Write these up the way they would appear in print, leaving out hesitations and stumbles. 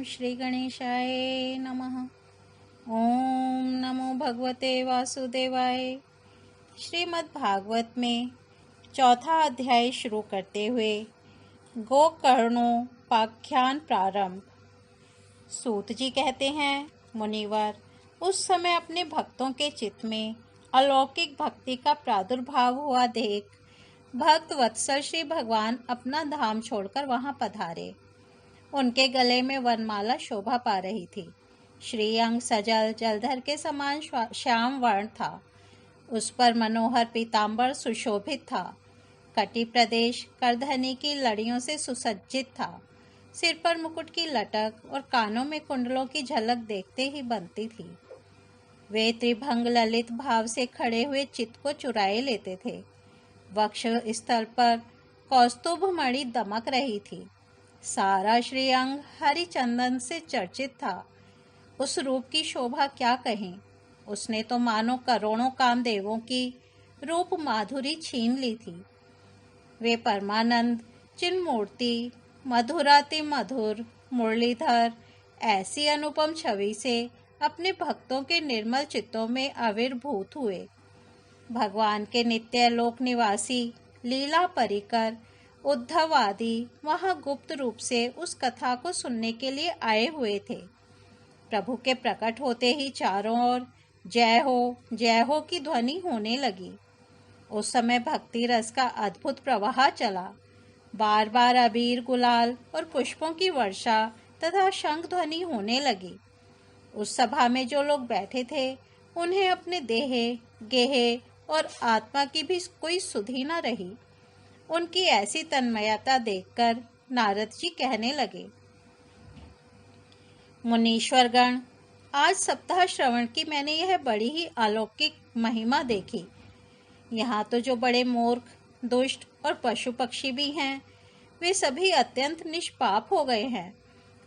श्री गणेशाय नमः। ओम नमो भगवते वासुदेवाय। श्रीमद् भागवत में चौथा अध्याय शुरू करते हुए गोकर्णोपाख्यान प्रारंभ। सूत जी कहते हैं, मुनिवर, उस समय अपने भक्तों के चित्त में अलौकिक भक्ति का प्रादुर्भाव हुआ देख भक्त वत्सल श्री भगवान अपना धाम छोड़कर वहां पधारे। उनके गले में वनमाला शोभा पा रही थी। श्रीअंग सजल जलधर के समान श्याम वर्ण था। उस पर मनोहर पीतांबर सुशोभित था। कटी प्रदेश करधनी की लड़ियों से सुसज्जित था। सिर पर मुकुट की लटक और कानों में कुंडलों की झलक देखते ही बनती थी। वे त्रिभंग ललित भाव से खड़े हुए चित्त को चुराए लेते थे। वक्ष स्थल पर कौस्तुभ मणि दमक रही थी। सारा श्रीअंग हरि चंदन से चर्चित था। उस रूप की शोभा क्या कहें। उसने तो मानो करोड़ों कामदेवों की रूप माधुरी छीन ली थी। वे परमानंद चिन्मूर्ति मधुराति मधुर मुरलीधर ऐसी अनुपम छवि से अपने भक्तों के निर्मल चित्तों में आविर्भूत हुए। भगवान के नित्य लोक निवासी लीला परिकर उद्धव आदि वहां गुप्त रूप से उस कथा को सुनने के लिए आए हुए थे। प्रभु के प्रकट होते ही चारों ओर जय हो की ध्वनि होने लगी। उस समय भक्ति रस का अद्भुत प्रवाह चला। बार बार अबीर गुलाल और पुष्पों की वर्षा तथा शंख ध्वनि होने लगी। उस सभा में जो लोग बैठे थे उन्हें अपने देह गेहे और आत्मा की भी कोई सुधि न रही। उनकी ऐसी तन्मयता देखकर नारद जी कहने लगे, मुनीश्वरगण, आज सप्ताह श्रवण की मैंने यह बड़ी ही अलौकिक महिमा देखी। यहाँ तो जो बड़े मूर्ख दुष्ट और पशु पक्षी भी हैं, वे सभी अत्यंत निष्पाप हो गए हैं।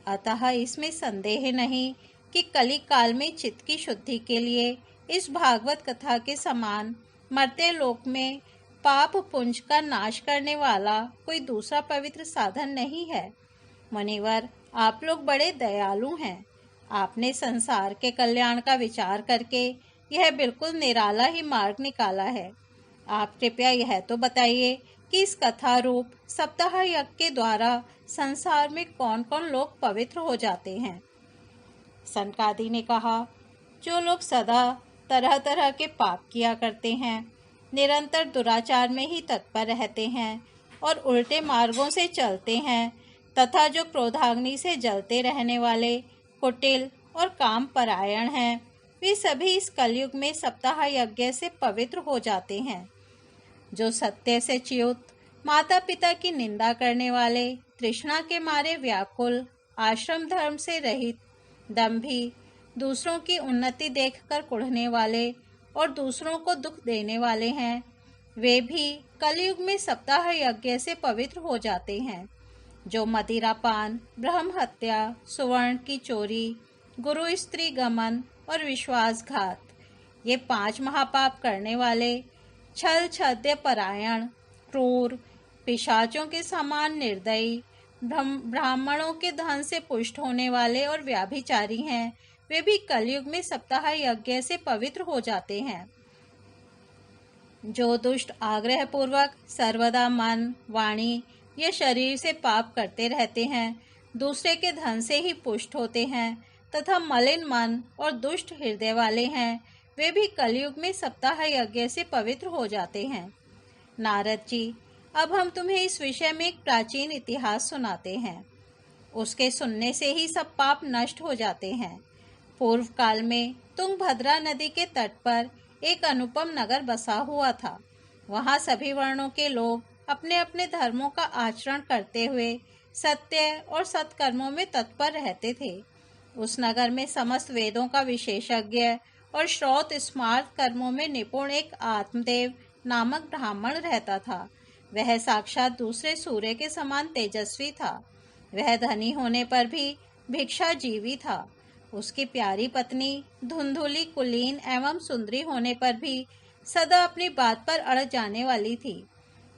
अतः इसमें संदेह नहीं कि कली काल में चित्त की शुद्धि के लिए इस भागवत कथा के समान मर्त्य लोक में पाप पुंज का नाश करने वाला कोई दूसरा पवित्र साधन नहीं है। मुनिवर, आप लोग बड़े दयालु हैं। आपने संसार के कल्याण का विचार करके यह बिल्कुल निराला ही मार्ग निकाला है। आप कृपया यह तो बताइए कि इस कथा रूप सप्ताह यज्ञ के द्वारा संसार में कौन कौन लोग पवित्र हो जाते हैं। सनकादि ने कहा, जो लोग सदा तरह तरह के पाप किया करते हैं, निरंतर दुराचार में ही तत्पर रहते हैं और उल्टे मार्गों से चलते हैं, तथा जो क्रोधाग्नि से जलते रहने वाले कुटिल और काम परायण हैं, वे सभी इस कलयुग में सप्ताह यज्ञ से पवित्र हो जाते हैं। जो सत्य से च्युत, माता पिता की निंदा करने वाले, तृष्णा के मारे व्याकुल, आश्रम धर्म से रहित, दंभी, दूसरों की उन्नति देखकर कुढ़ने वाले और दूसरों को दुख देने वाले हैं, वे भी कलयुग में सप्ताह यज्ञ से पवित्र हो जाते हैं। जो मदिरापान, ब्रह्म हत्या, सुवर्ण की चोरी, गुरु स्त्री गमन और विश्वासघात, ये 5 महापाप करने वाले, छल छद्य परायण, क्रूर, पिशाचों के समान निर्दयी, ब्राह्मणों के धन से पुष्ट होने वाले और व्याभिचारी हैं, वे भी कलयुग में सप्ताह यज्ञ से पवित्र हो जाते हैं। जो दुष्ट आग्रह पूर्वक सर्वदा मन, वाणी या शरीर से पाप करते रहते हैं, दूसरे के धन से ही पुष्ट होते हैं तथा मलिन मन और दुष्ट हृदय वाले हैं, वे भी कलयुग में सप्ताह यज्ञ से पवित्र हो जाते हैं। नारद जी, अब हम तुम्हें इस विषय में एक प्राचीन इतिहास सुनाते हैं। उसके सुनने से ही सब पाप नष्ट हो जाते हैं। पूर्व काल में तुंगभद्रा नदी के तट पर एक अनुपम नगर बसा हुआ था। वहां सभी वर्णों के लोग अपने अपने धर्मों का आचरण करते हुए सत्य और सत्कर्मों में तत्पर रहते थे। उस नगर में समस्त वेदों का विशेषज्ञ और श्रौत स्मार्त कर्मों में निपुण एक आत्मदेव नामक ब्राह्मण रहता था। वह साक्षात दूसरे सूर्य के समान तेजस्वी था। वह धनी होने पर भी भिक्षा जीवी था। उसकी प्यारी पत्नी धुंधुली कुलीन एवं सुंदरी होने पर भी सदा अपनी बात पर अड़ जाने वाली थी।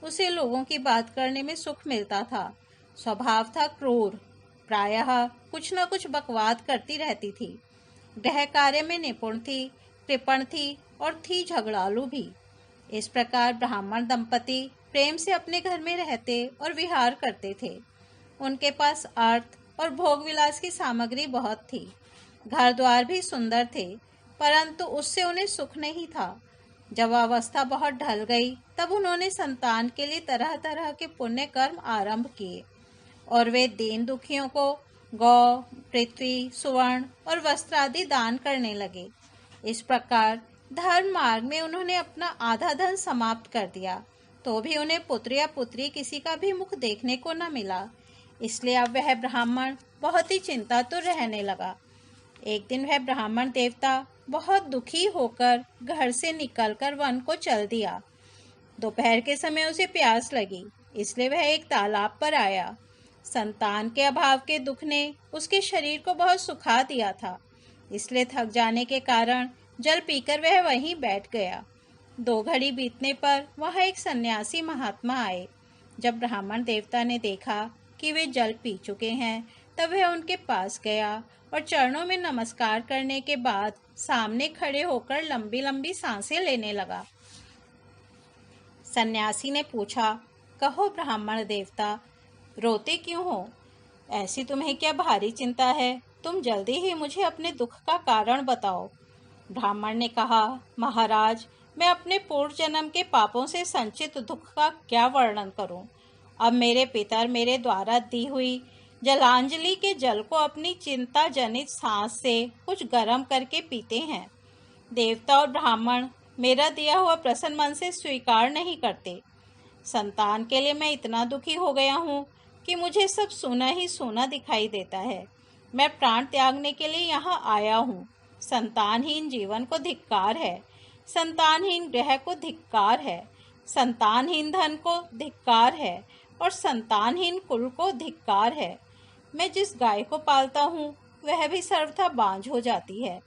उसे लोगों की बात करने में सुख मिलता था। स्वभाव था क्रूर, प्रायः कुछ न कुछ बकवाद करती रहती थी। गृह कार्य में निपुण थी, कृपण थी और थी झगड़ालू भी। इस प्रकार ब्राह्मण दंपति प्रेम से अपने घर में रहते और विहार करते थे। उनके पास अर्थ और भोग विलास की सामग्री बहुत थी। घर द्वार भी सुंदर थे, परंतु उससे उन्हें सुख नहीं था। जब अवस्था बहुत ढल गई, तब उन्होंने संतान के लिए तरह तरह के पुण्य कर्म आरंभ किए और वे दीन दुखियों को गौ, पृथ्वी, सुवर्ण और वस्त्र आदि दान करने लगे। इस प्रकार धर्म मार्ग में उन्होंने अपना आधा धन समाप्त कर दिया, तो भी उन्हें पुत्र या पुत्री किसी का भी मुख देखने को न मिला। इसलिए अब वह ब्राह्मण बहुत ही चिंतातुर रहने लगा। एक दिन वह ब्राह्मण देवता बहुत दुखी होकर घर से निकलकर वन को चल दिया। दोपहर के समय उसे प्यास लगी, इसलिए वह एक तालाब पर आया। संतान के अभाव के दुख ने उसके शरीर को बहुत सुखा दिया था, इसलिए थक जाने के कारण जल पीकर वह वहीं बैठ गया। 2 घड़ी बीतने पर वहाँ एक सन्यासी महात्मा आए। जब ब्राह्मण देवता ने देखा कि वे जल पी चुके हैं, तब वह उनके पास गया और चरणों में नमस्कार करने के बाद सामने खड़े होकर लंबी लंबी सांसें लेने लगा। सन्यासी ने पूछा, कहो ब्राह्मण देवता, रोते क्यों हो? ऐसी तुम्हें क्या भारी चिंता है? तुम जल्दी ही मुझे अपने दुख का कारण बताओ। ब्राह्मण ने कहा, महाराज, मैं अपने पूर्व जन्म के पापों से संचित दुख का क्या वर्णन करूं? अब मेरे पितर मेरे द्वारा दी हुई जलांजलि के जल को अपनी चिंता जनित सांस से कुछ गर्म करके पीते हैं। देवता और ब्राह्मण मेरा दिया हुआ प्रसन्न मन से स्वीकार नहीं करते। संतान के लिए मैं इतना दुखी हो गया हूँ कि मुझे सब सोना ही सोना दिखाई देता है। मैं प्राण त्यागने के लिए यहाँ आया हूँ। संतानहीन जीवन को धिक्कार है, संतानहीन गृह को धिक्कार है, संतानहीन धन को धिक्कार है और संतानहीन कुल को धिक्कार है। मैं जिस गाय को पालता हूँ वह भी सर्वथा बांझ हो जाती है।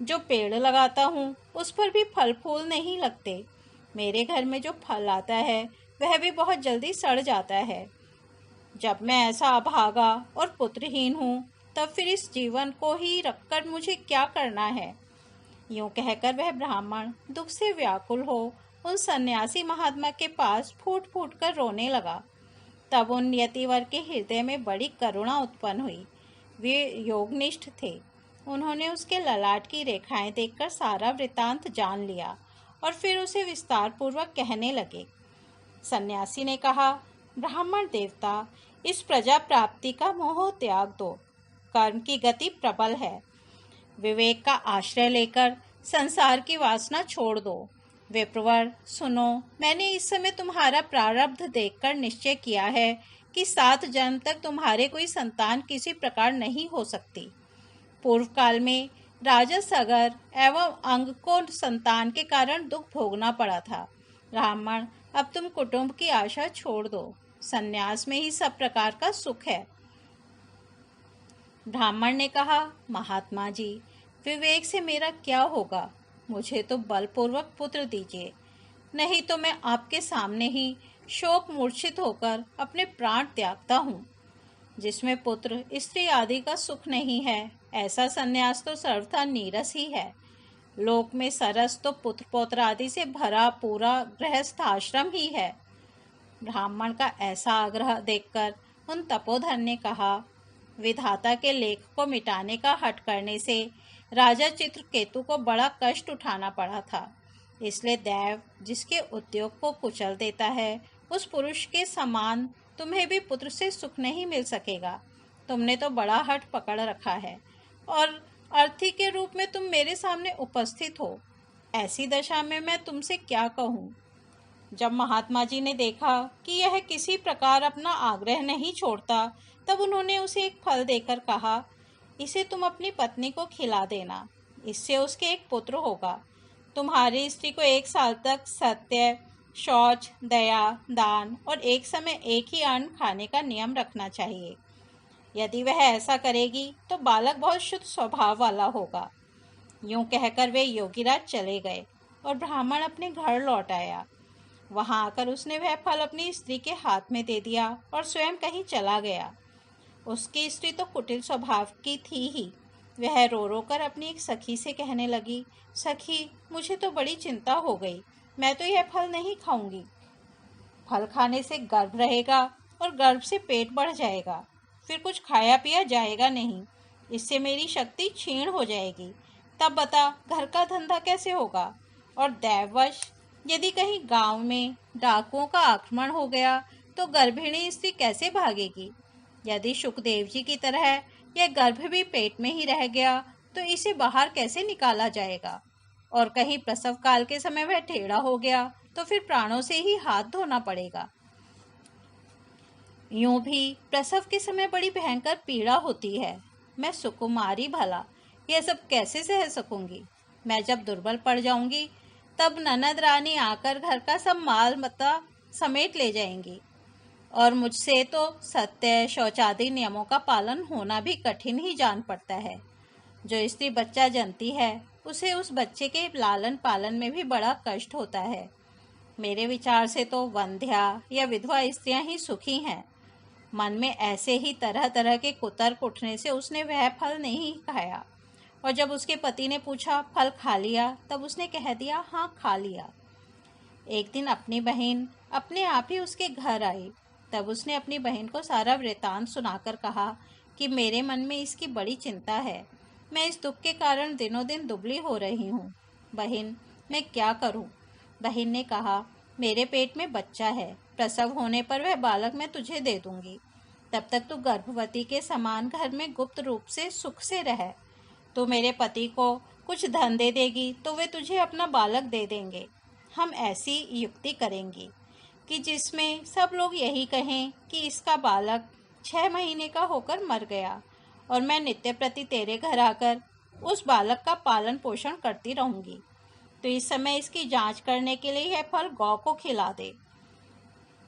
जो पेड़ लगाता हूँ उस पर भी फल फूल नहीं लगते। मेरे घर में जो फल आता है वह भी बहुत जल्दी सड़ जाता है। जब मैं ऐसा अभागा और पुत्रहीन हूँ, तब फिर इस जीवन को ही रखकर मुझे क्या करना है? यूं कहकर वह ब्राह्मण दुख से व्याकुल हो उन सन्यासी महात्मा के पास फूट फूट कर रोने लगा। तब उन यतिवर के हृदय में बड़ी करुणा उत्पन्न हुई। वे योगनिष्ठ थे। उन्होंने उसके ललाट की रेखाएं देखकर सारा वृतांत जान लिया और फिर उसे विस्तार पूर्वक कहने लगे। सन्यासी ने कहा, ब्राह्मण देवता, इस प्रजा प्राप्ति का मोह त्याग दो। कर्म की गति प्रबल है। विवेक का आश्रय लेकर संसार की वासना छोड़ दो। विप्रवर, सुनो, मैंने इस समय तुम्हारा प्रारब्ध देखकर निश्चय किया है कि 7 जन्म तक तुम्हारे कोई संतान किसी प्रकार नहीं हो सकती। पूर्व काल में राजा सगर एवं अंग को संतान के कारण दुख भोगना पड़ा था। ब्राह्मण, अब तुम कुटुंब की आशा छोड़ दो। संन्यास में ही सब प्रकार का सुख है। ब्राह्मण ने कहा, महात्मा जी, विवेक से मेरा क्या होगा? मुझे तो बलपूर्वक पुत्र दीजिए, नहीं तो मैं आपके सामने ही शोक मूर्छित होकर अपने प्राण त्यागता हूँ। जिसमें पुत्र स्त्री आदि का सुख नहीं है, ऐसा संन्यास तो सर्वथा नीरस ही है। लोक में सरस तो पुत्र पौत्र आदि से भरा पूरा गृहस्थ आश्रम ही है। ब्राह्मण का ऐसा आग्रह देखकर उन तपोधन ने कहा, विधाता के लेख को मिटाने का हठ करने से राजा चित्रकेतु को बड़ा कष्ट उठाना पड़ा था। इसलिए दैव जिसके उद्योग को कुचल देता है, उस पुरुष के समान तुम्हें भी पुत्र से सुख नहीं मिल सकेगा। तुमने तो बड़ा हठ पकड़ रखा है और अर्थी के रूप में तुम मेरे सामने उपस्थित हो। ऐसी दशा में मैं तुमसे क्या कहूँ? जब महात्मा जी ने देखा कि यह किसी प्रकार अपना आग्रह नहीं छोड़ता, तब उन्होंने उसे एक फल देकर कहा, इसे तुम अपनी पत्नी को खिला देना, इससे उसके एक पुत्र होगा। तुम्हारी स्त्री को 1 साल तक सत्य, शौच, दया, दान और एक समय एक ही अन्न खाने का नियम रखना चाहिए। यदि वह ऐसा करेगी तो बालक बहुत शुद्ध स्वभाव वाला होगा। यूं कहकर वे योगीराज चले गए और ब्राह्मण अपने घर लौट आया। वहां आकर उसने वह फल अपनी स्त्री के हाथ में दे दिया और स्वयं कहीं चला गया। उसकी स्त्री तो कुटिल स्वभाव की थी ही। वह रो रो कर अपनी एक सखी से कहने लगी, सखी, मुझे तो बड़ी चिंता हो गई। मैं तो यह फल नहीं खाऊंगी। फल खाने से गर्भ रहेगा और गर्भ से पेट बढ़ जाएगा, फिर कुछ खाया पिया जाएगा नहीं। इससे मेरी शक्ति क्षीण हो जाएगी। तब बता, घर का धंधा कैसे होगा? और दैववश यदि कहीं गांव में डाकुओं का आक्रमण हो गया तो गर्भिणी स्त्री कैसे भागेगी? यदि सुखदेव जी की तरह यह गर्भ भी पेट में ही रह गया तो इसे बाहर कैसे निकाला जाएगा? और कहीं प्रसव काल के समय वह टेढ़ा हो गया तो फिर प्राणों से ही हाथ धोना पड़ेगा। यूं भी प्रसव के समय बड़ी भयंकर पीड़ा होती है। मैं सुकुमारी भला यह सब कैसे सह सकूंगी? मैं जब दुर्बल पड़ जाऊंगी तब ननद रानी आकर घर का सब माल मता समेट ले जाएंगी और मुझसे तो सत्य शौचादि नियमों का पालन होना भी कठिन ही जान पड़ता है। जो स्त्री बच्चा जनती है उसे उस बच्चे के लालन पालन में भी बड़ा कष्ट होता है। मेरे विचार से तो वंध्या या विधवा स्त्रियां ही सुखी हैं। मन में ऐसे ही तरह तरह के कुतर्क उठने से उसने वह फल नहीं खाया, और जब उसके पति ने पूछा फल खा लिया तब उसने कह दिया हाँ खा लिया। एक दिन अपनी बहन अपने आप ही उसके घर आई। तब उसने अपनी बहन को सारा वृतांत सुनाकर कहा कि मेरे मन में इसकी बड़ी चिंता है। मैं इस दुख के कारण दिनों दिन दुबली हो रही हूँ। बहन, मैं क्या करूँ? बहन ने कहा, मेरे पेट में बच्चा है। प्रसव होने पर वह बालक मैं तुझे दे दूंगी। तब तक तू गर्भवती के समान घर में गुप्त रूप से सुख से रह। तू मेरे पति को कुछ धन दे देगी तो वे तुझे अपना बालक दे देंगे। हम ऐसी युक्ति करेंगे कि जिसमें सब लोग यही कहें कि इसका बालक 6 महीने का होकर मर गया, और मैं नित्य प्रति तेरे घर आकर उस बालक का पालन पोषण करती रहूंगी। तो इस समय इसकी जांच करने के लिए यह फल गौ को खिला दे।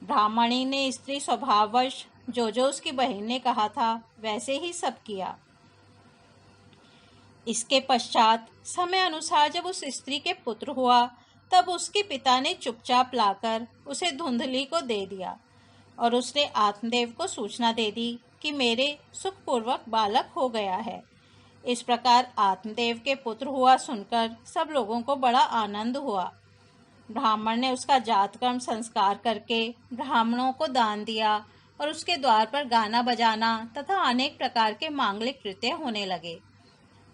ब्राह्मणी ने स्त्री स्वभाववश जो जो उसकी बहन ने कहा था वैसे ही सब किया। इसके पश्चात समय अनुसार जब उस स्त्री के पुत्र हुआ तब उसके पिता ने चुपचाप लाकर उसे धुंधली को दे दिया, और उसने आत्मदेव को सूचना दे दी कि मेरे सुखपूर्वक बालक हो गया है। इस प्रकार आत्मदेव के पुत्र हुआ सुनकर सब लोगों को बड़ा आनंद हुआ। ब्राह्मण ने उसका जातकर्म संस्कार करके ब्राह्मणों को दान दिया, और उसके द्वार पर गाना बजाना तथा अनेक प्रकार के मांगलिक कृत्य होने लगे।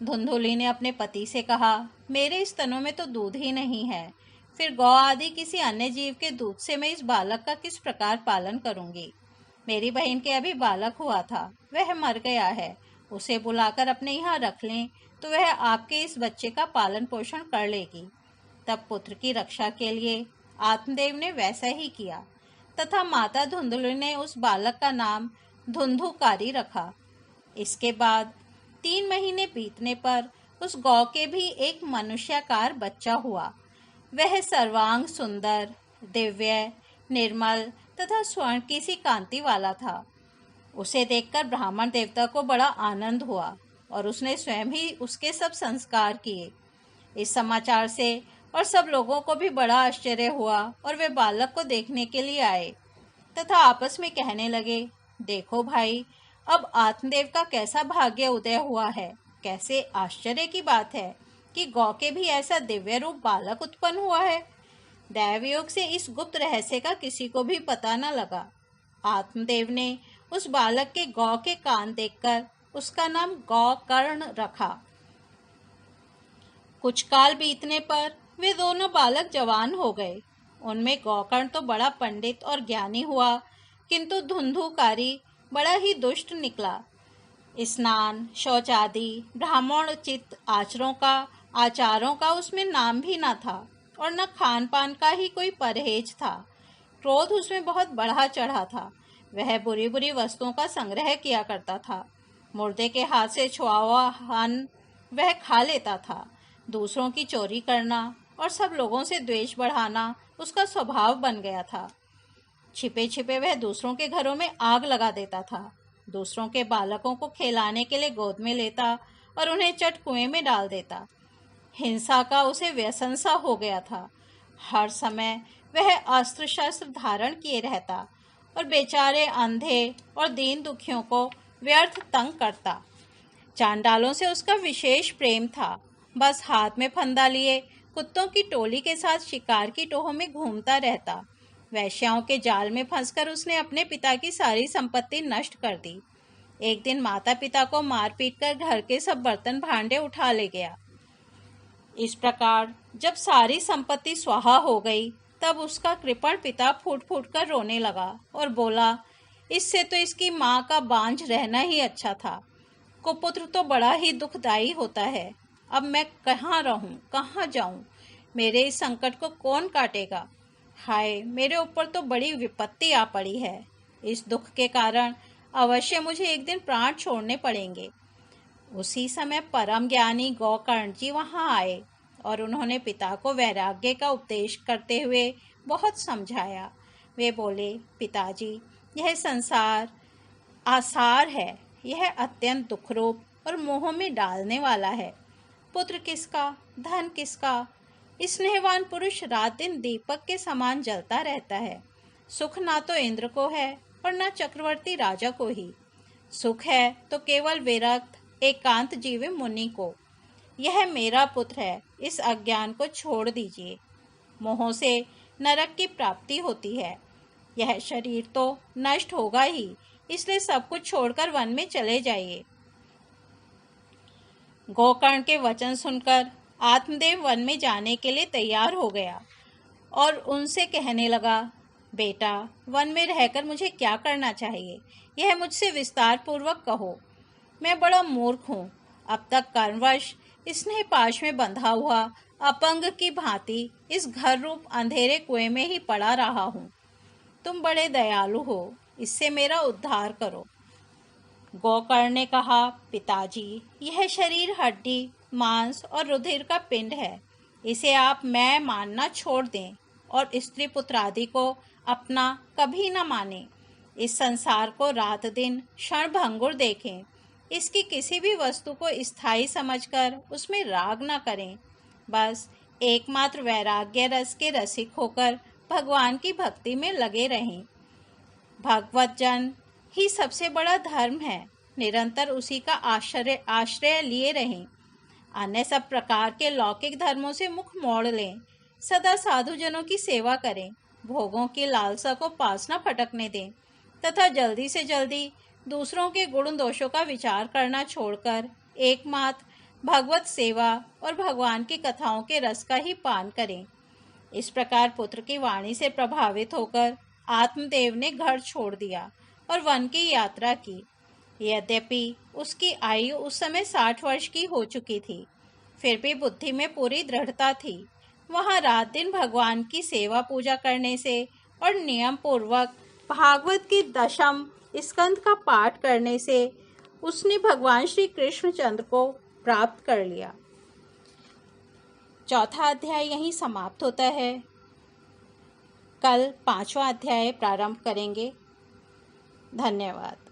धुंधुली ने अपने पति से कहा, मेरे स्तनों में तो दूध ही नहीं है, फिर गौ आदि किसी अन्य जीव के दूध से मैं इस बालक का किस प्रकार पालन करूंगी? मेरी बहन के अभी बालक हुआ था, वह मर गया है। उसे बुलाकर अपने यहाँ रख लें तो वह आपके इस बच्चे का पालन पोषण कर लेगी। तब पुत्र की रक्षा के लिए आत्मदेव ने वैसा ही किया, तथा माता धुंधुली ने उस बालक का नाम धुंधुकारी रखा। इसके बाद 3 महीने बीतने पर उस गौ के भी एक मनुष्याकार बच्चा हुआ। वह सर्वांग सुंदर, दिव्य, निर्मल तथा स्वर्ण की सी कांति वाला था। उसे देखकर ब्राह्मण देवता को बड़ा आनंद हुआ, और उसने स्वयं ही उसके सब संस्कार किए। इस समाचार से और सब लोगों को भी बड़ा आश्चर्य हुआ, और वे बालक को देखने के लिए आए तथा आपस में कहने लगे, देखो भाई, अब आत्मदेव का कैसा भाग्य उदय हुआ है। कैसे आश्चर्य की बात है कि गौ के भी ऐसा दिव्य रूप बालक उत्पन्न हुआ है। दैवयोग से इस गुप्त रहस्य का किसी को भी पता न लगा। आत्मदेव ने उस बालक के गौ के कान देखकर उसका नाम गौकर्ण रखा। कुछ काल बीतने पर वे दोनों बालक जवान हो गए। उनमें गौकर्ण तो बड़ा पंडित और ज्ञानी हुआ, किंतु धुंधुकारी बड़ा ही दुष्ट निकला। स्नान, शौच आदि ब्राह्मणोचित आचारों का उसमें नाम भी न था, और न खान पान का ही कोई परहेज था। क्रोध उसमें बहुत बढ़ा चढ़ा था। वह बुरी बुरी वस्तुओं का संग्रह किया करता था। मुर्दे के हाथ से छुआ हुआ अन्न वह खा लेता था। दूसरों की चोरी करना और सब लोगों से द्वेष बढ़ाना उसका स्वभाव बन गया था। छिपे छिपे वह दूसरों के घरों में आग लगा देता था। दूसरों के बालकों को खिलाने के लिए गोद में लेता और उन्हें चट कुएं में डाल देता। हिंसा का उसे व्यसन सा हो गया था। हर समय वह अस्त्र शस्त्र धारण किए रहता और बेचारे अंधे और दीन दुखियों को व्यर्थ तंग करता। चांडालों से उसका विशेष प्रेम था। बस हाथ में फंदा लिए कुत्तों की टोली के साथ शिकार की टोह में घूमता रहता। वैश्याओं के जाल में फंसकर उसने अपने पिता की सारी संपत्ति नष्ट कर दी। एक दिन माता पिता को मार पीट कर घर के सब बर्तन भांडे उठा ले गया। इस प्रकार जब सारी संपत्ति स्वाहा हो गई, तब उसका कृपण पिता फूट फूट कर रोने लगा और बोला, इससे तो इसकी माँ का बांझ रहना ही अच्छा था। कुपुत्र तो बड़ा ही दुखदाई होता है। अब मैं कहाँ रहूं, कहाँ जाऊं? मेरे इस संकट को कौन काटेगा? हाय, मेरे ऊपर तो बड़ी विपत्ति आ पड़ी है। इस दुख के कारण अवश्य मुझे एक दिन प्राण छोड़ने पड़ेंगे। उसी समय परम ज्ञानी गोकर्ण जी वहां आए और उन्होंने पिता को वैराग्य का उपदेश करते हुए बहुत समझाया। वे बोले, पिताजी, यह संसार आसार है, यह अत्यंत दुखरूप और मोह में डालने वाला है। पुत्र किसका, धन किसका? स्नेहवान पुरुष रात दिन दीपक के समान जलता रहता है। सुख ना तो इंद्र को है और न चक्रवर्ती राजा को ही। सुख है तो केवल विरक्त एकांत जीवी मुनि को। यह मेरा पुत्र है, इस अज्ञान को छोड़ दीजिए। मोह से नरक की प्राप्ति होती है। यह शरीर तो नष्ट होगा ही, इसलिए सब कुछ छोड़कर वन में चले जाइए। गोकर्ण के वचन सुनकर आत्मदेव वन में जाने के लिए तैयार हो गया और उनसे कहने लगा, बेटा, वन में रहकर मुझे क्या करना चाहिए, यह मुझसे विस्तार पूर्वक कहो। मैं बड़ा मूर्ख हूँ। अब तक कर्मवश स्नेह पाश में बंधा हुआ अपंग की भांति इस घर रूप अंधेरे कुएं में ही पड़ा रहा हूँ। तुम बड़े दयालु हो, इससे मेरा उद्धार करो। गोकर्ण ने कहा, पिताजी, यह शरीर हड्डी, मांस और रुधिर का पिंड है। इसे आप मैं मानना छोड़ दें और स्त्री पुत्र आदि को अपना कभी न माने। इस संसार को रात दिन क्षण भंगुर देखें। इसकी किसी भी वस्तु को स्थायी समझकर उसमें राग न करें। बस एकमात्र वैराग्य रस के रसिक होकर भगवान की भक्ति में लगे रहें। भगवत जन ही सबसे बड़ा धर्म है। निरंतर उसी का आश्रय लिए रहें। अन्य सब प्रकार के लौकिक धर्मों से मुख मोड़ लें। सदा साधुजनों की सेवा करें। भोगों की लालसा को पास न फटकने दें तथा जल्दी से जल्दी दूसरों के गुण दोषों का विचार करना छोड़कर एकमात्र भगवत सेवा और भगवान की कथाओं के रस का ही पान करें। इस प्रकार पुत्र की वाणी से प्रभावित होकर आत्मदेव ने घर छोड़ दिया और वन की यात्रा की। यद्यपि उसकी आयु उस समय 60 वर्ष की हो चुकी थी, फिर भी बुद्धि में पूरी दृढ़ता थी। वहाँ रात दिन भगवान की सेवा पूजा करने से और नियम पूर्वक भागवत की 10वें स्कंद का पाठ करने से उसने भगवान श्री कृष्णचंद्र को प्राप्त कर लिया। चौथा अध्याय यहीं समाप्त होता है। कल 5वां अध्याय प्रारंभ करेंगे। धन्यवाद।